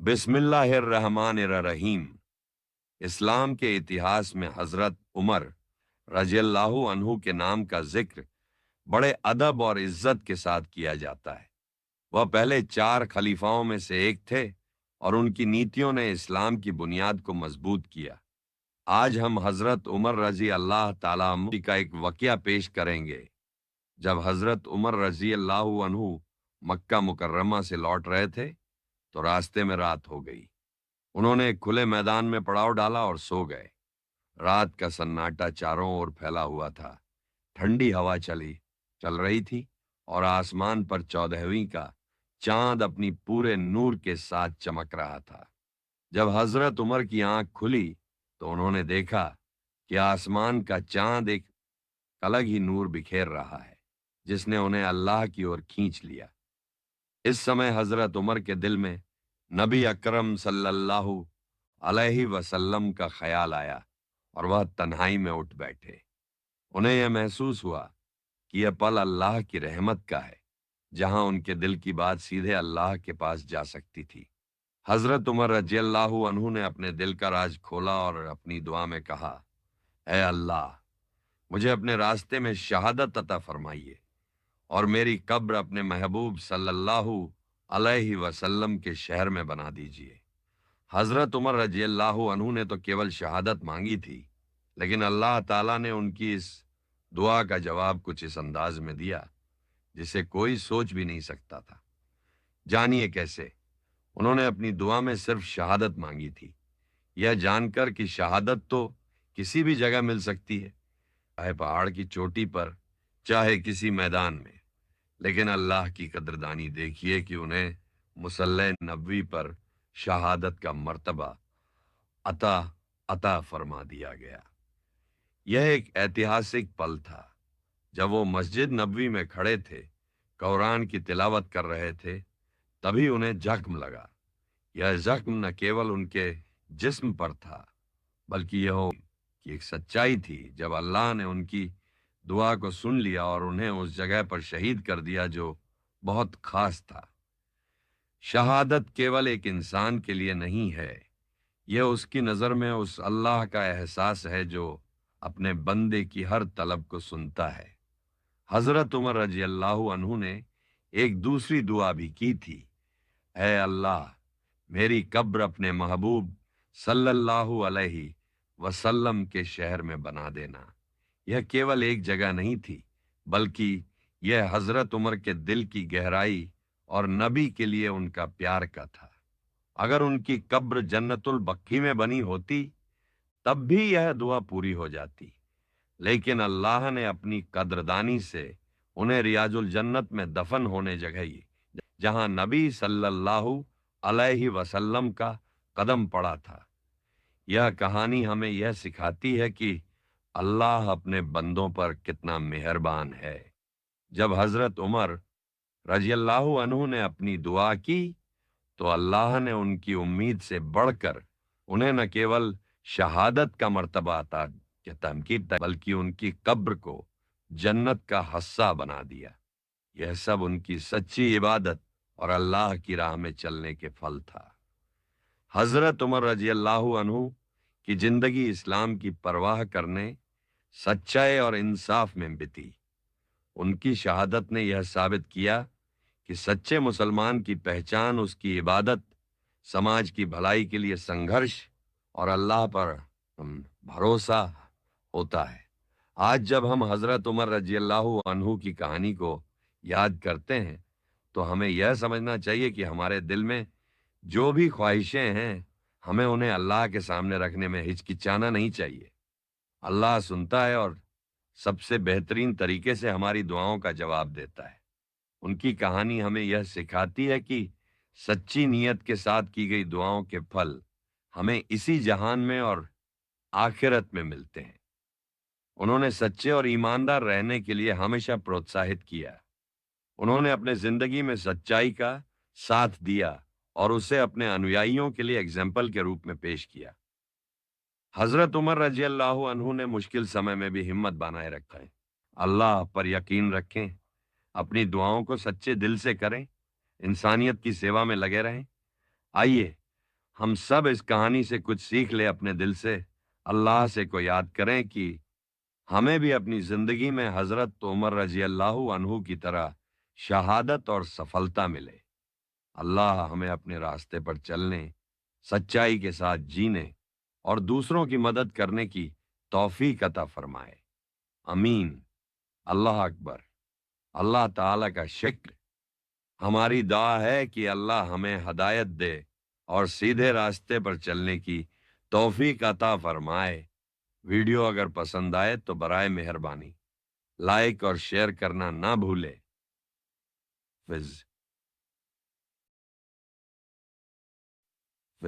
بسم اللہ الرحمن الرحیم۔ اسلام کے اتہاس میں حضرت عمر رضی اللہ عنہ کے نام کا ذکر بڑے ادب اور عزت کے ساتھ کیا جاتا ہے۔ وہ پہلے 4 خلیفاؤں میں سے ایک تھے اور ان کی نیتیوں نے اسلام کی بنیاد کو مضبوط کیا۔ آج ہم حضرت عمر رضی اللہ تعالیٰ عنہ کا ایک واقعہ پیش کریں گے۔ جب حضرت عمر رضی اللہ عنہ مکہ مکرمہ سے لوٹ رہے تھے تو راستے میں رات ہو گئی۔ انہوں نے ایک کھلے میدان میں پڑاؤ ڈالا اور سو گئے۔ رات کا سناٹا چاروں اور پھیلا ہوا تھا۔ ٹھنڈی ہوا چل رہی تھی اور آسمان پر 14ویں کا چاند اپنی پورے نور کے ساتھ چمک رہا تھا۔ جب حضرت عمر کی آنکھ کھلی تو انہوں نے دیکھا کہ آسمان کا چاند ایک الگ ہی نور بکھیر رہا ہے جس نے انہیں اللہ کی اور کھینچ لیا۔ اس سمے حضرت عمر کے دل میں نبی اکرم صلی اللہ علیہ وسلم کا خیال آیا اور وہ تنہائی میں اٹھ بیٹھے۔ انہیں یہ محسوس ہوا کہ یہ پل اللہ کی رحمت کا ہے، جہاں ان کے دل کی بات سیدھے اللہ کے پاس جا سکتی تھی۔ حضرت عمر رضی اللہ عنہ نے اپنے دل کا راز کھولا اور اپنی دعا میں کہا، اے اللہ، مجھے اپنے راستے میں شہادت عطا فرمائیے اور میری قبر اپنے محبوب صلی اللہ علیہ وسلم کے شہر میں بنا دیجیے۔ حضرت عمر رضی اللہ عنہ نے تو کیول شہادت مانگی تھی، لیکن اللہ تعالیٰ نے ان کی اس دعا کا جواب کچھ اس انداز میں دیا جسے کوئی سوچ بھی نہیں سکتا تھا۔ جانیے کیسے۔ انہوں نے اپنی دعا میں صرف شہادت مانگی تھی، یہ جان کر کہ شہادت تو کسی بھی جگہ مل سکتی ہے، چاہے پہاڑ کی چوٹی پر، چاہے کسی میدان میں، لیکن اللہ کی قدردانی دیکھیے کہ انہیں مصلی نبوی پر شہادت کا مرتبہ عطا فرما دیا گیا۔ یہ ایک ایتہاسک پل تھا۔ جب وہ مسجد نبوی میں کھڑے تھے، قرآن کی تلاوت کر رہے تھے، تبھی انہیں زخم لگا۔ یہ زخم نہ کیول ان کے جسم پر تھا بلکہ یہ کہ ایک سچائی تھی۔ جب اللہ نے ان کی دعا کو سن لیا اور انہیں اس جگہ پر شہید کر دیا جو بہت خاص تھا۔ شہادت کیول ایک انسان کے لیے نہیں ہے، یہ اس کی نظر میں اس اللہ کا احساس ہے جو اپنے بندے کی ہر طلب کو سنتا ہے۔ حضرت عمر رضی اللہ عنہ نے ایک دوسری دعا بھی کی تھی، اے اللہ، میری قبر اپنے محبوب صلی اللہ علیہ وسلم کے شہر میں بنا دینا۔ یہ کیول ایک جگہ نہیں تھی بلکہ یہ حضرت عمر کے دل کی گہرائی اور نبی کے لیے ان کا پیار کا تھا۔ اگر ان کی قبر جنت البقیع میں بنی ہوتی تب بھی یہ دعا پوری ہو جاتی، لیکن اللہ نے اپنی قدردانی سے انہیں ریاض الجنت میں دفن ہونے جگہی، جہاں نبی صلی اللہ علیہ وسلم کا قدم پڑا تھا۔ یہ کہانی ہمیں یہ سکھاتی ہے کہ اللہ اپنے بندوں پر کتنا مہربان ہے۔ جب حضرت عمر رضی اللہ عنہ نے اپنی دعا کی تو اللہ نے ان کی امید سے بڑھ کر انہیں نہ کیول شہادت کا مرتبہ عطا کہ تمکین بلکہ ان کی قبر کو جنت کا حصہ بنا دیا۔ یہ سب ان کی سچی عبادت اور اللہ کی راہ میں چلنے کے پھل تھا۔ حضرت عمر رضی اللہ عنہ کی زندگی اسلام کی پرواہ کرنے، سچائی اور انصاف میں بتی۔ ان کی شہادت نے یہ ثابت کیا کہ سچے مسلمان کی پہچان اس کی عبادت، سماج کی بھلائی کے لیے سنگھرش اور اللہ پر بھروسہ ہوتا ہے۔ آج جب ہم حضرت عمر رضی اللہ عنہ کی کہانی کو یاد کرتے ہیں تو ہمیں یہ سمجھنا چاہیے کہ ہمارے دل میں جو بھی خواہشیں ہیں، ہمیں انہیں اللہ کے سامنے رکھنے میں ہچکچانا نہیں چاہیے۔ اللہ سنتا ہے اور سب سے بہترین طریقے سے ہماری دعاؤں کا جواب دیتا ہے۔ ان کی کہانی ہمیں یہ سکھاتی ہے کہ سچی نیت کے ساتھ کی گئی دعاؤں کے پھل ہمیں اسی جہان میں اور آخرت میں ملتے ہیں۔ انہوں نے سچے اور ایماندار رہنے کے لیے ہمیشہ پروتساہت کیا۔ انہوں نے اپنے زندگی میں سچائی کا ساتھ دیا اور اسے اپنے انویائیوں کے لیے اگزامپل کے روپ میں پیش کیا۔ حضرت عمر رضی اللہ عنہ نے مشکل سمے میں بھی ہمت بنائے رکھا ہے۔ اللہ پر یقین رکھیں، اپنی دعاؤں کو سچے دل سے کریں، انسانیت کی سیوا میں لگے رہیں۔ آئیے ہم سب اس کہانی سے کچھ سیکھ لیں اپنے دل سے، اللہ سے کو یاد کریں کہ ہمیں بھی اپنی زندگی میں حضرت عمر رضی اللہ عنہ کی طرح شہادت اور سفلتا ملے۔ اللہ ہمیں اپنے راستے پر چلنے، سچائی کے ساتھ جینے اور دوسروں کی مدد کرنے کی توفیق عطا فرمائے۔ امین۔ اللہ اکبر۔ اللہ تعالی کا شکر۔ ہماری دعا ہے کہ اللہ ہمیں ہدایت دے اور سیدھے راستے پر چلنے کی توفیق عطا فرمائے۔ ویڈیو اگر پسند آئے تو برائے مہربانی لائک اور شیئر کرنا نہ بھولے۔ فض